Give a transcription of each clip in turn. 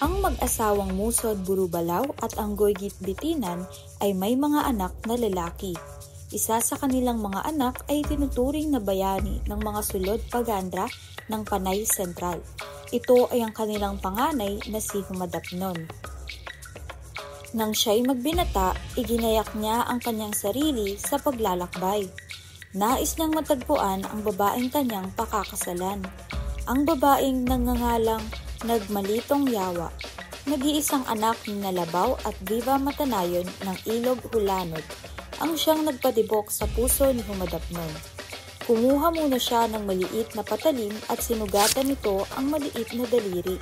Ang mag-asawang Musod Burubalaw at Anggoy Gitbitinan ay may mga anak na lalaki. Isa sa kanilang mga anak ay tinuturing na bayani ng mga sulod Pagandra ng Panay Sentral. Ito ay ang kanilang panganay na si Humadapnon. Nang siya'y magbinata, iginayak niya ang kanyang sarili sa paglalakbay. Nais niyang matagpuan ang babaeng kanyang pakakasalan. Ang babaeng nangangalang Nagmalitong Yawa, nag-iisang anak ni Nalabaw at Diva Matanayon ng Ilog Hulanod, ang siyang nagpadibok sa puso ni Humadapnon. Kumuha muna siya ng maliit na patalim at sinugatan nito ang maliit na daliri.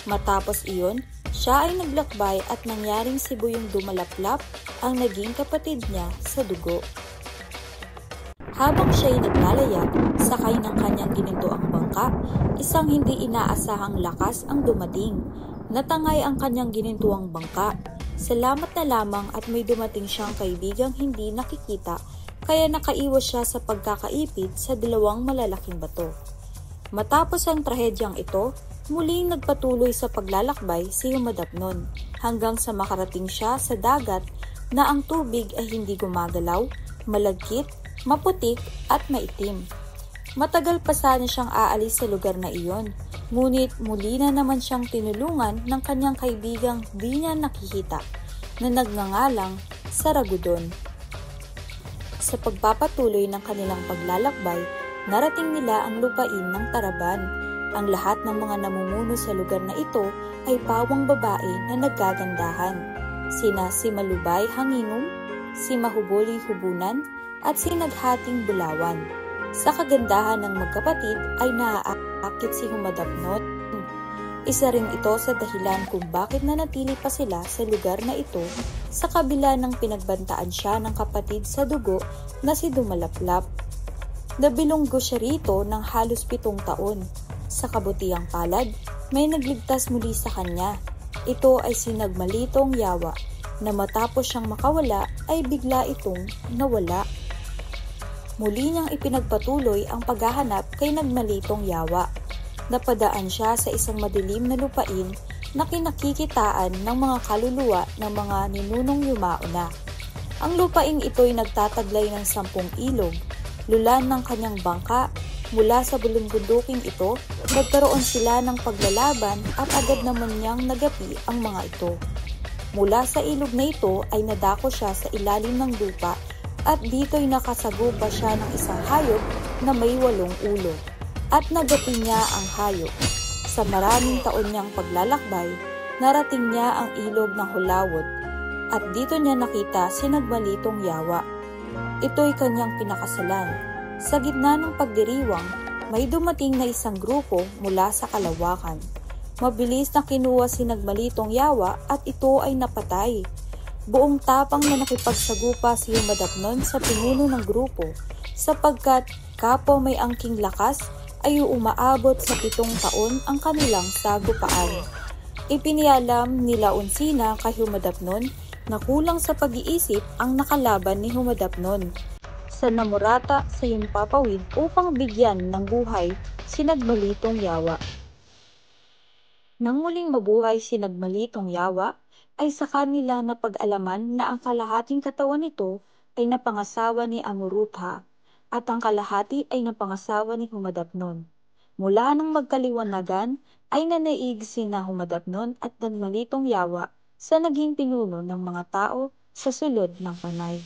Matapos iyon, siya ay naglakbay at nangyaring si Buyong Dumalaplap ang naging kapatid niya sa dugo. Habang siya'y naglalayag, sakay ng kanyang ginintoang bangka, isang hindi inaasahang lakas ang dumating. Natangay ang kanyang ginintuang bangka. Salamat na lamang at may dumating siyang kaibigang hindi nakikita, kaya nakaiwas siya sa pagkakaipit sa dalawang malalaking bato. Matapos ang trahedyang ito, muling nagpatuloy sa paglalakbay si Humadapnon hanggang sa makarating siya sa dagat na ang tubig ay hindi gumagalaw, malagkit, maputik at maitim. Matagal pa sana siyang aalis sa lugar na iyon, ngunit muli na naman siyang tinulungan ng kanyang kaibigang di niya nakikita na nagngangalang Saragudon. Sa pagpapatuloy ng kanilang paglalakbay, narating nila ang lupain ng Taraban. Ang lahat ng mga namumuno sa lugar na ito ay pawang babae na nagkagandahan. Sina si Malubay Hangingum, si Mahuboli Hubunan, at si Naghating Bulawan. Sa kagandahan ng magkapatid ay naaakit si Humadapnon. Isa rin ito sa dahilan kung bakit nanatili pa sila sa lugar na ito sa kabila ng pinagbantaan siya ng kapatid sa dugo na si Dumalaplap. Nabilonggo siya rito ng halos 7 taon. Sa kabutiang palad, may nagligtas muli sa kanya. Ito ay si Nagmalitong Yawa na matapos siyang makawala ay bigla itong nawala. Muli niyang ipinagpatuloy ang paghahanap kay Nagmalitong Yawa. Napadaan siya sa isang madilim na lupain na kinakikitaan ng mga kaluluwa ng mga ninunong yumao na. Ang lupaing ito'y nagtataglay ng 10 ilog. Lulan ng kanyang bangka, mula sa bulungunduking ito, nagkaroon sila ng paglalaban at agad naman niyang nagapi ang mga ito. Mula sa ilog na ito ay nadako siya sa ilalim ng lupa at dito'y nakasagupa siya ng isang hayop na may 8 ulo at nagapi niya ang hayop. Sa maraming taon niyang paglalakbay, narating niya ang ilog ng Hulawot at dito niya nakita si Nagmalitong Yawa. Ito'y kanyang pinakasalan. Sa gitna ng pagdiriwang, may dumating na isang grupo mula sa kalawakan. Mabilis na kinuha si Nagmalitong Yawa at ito ay napatay. Buong tapang na nakipagsagupa si Humadapnon sa pinuno ng grupo sapagkat kapwa may angking lakas ay umaabot sa 7 taon ang kanilang sagupaan. Ipinialam nila Unsina kay Humadapnon na kulang sa pag-iisip ang nakalaban ni Humadapnon sa namurata sa himpapawid upang bigyan ng buhay si Nagmalitong Yawa. Nang muling mabuhay si Nagmalitong Yawa, ay sa kanila napag-alaman na ang kalahating katawan nito ay napangasawa ni Amurutha at ang kalahati ay napangasawa ni Humadapnon. Mula nang magkaliwanagan ay nanaig sina Humadapnon at Nagmalitong Yawa sa naging pinuno ng mga tao sa sulod ng Panay.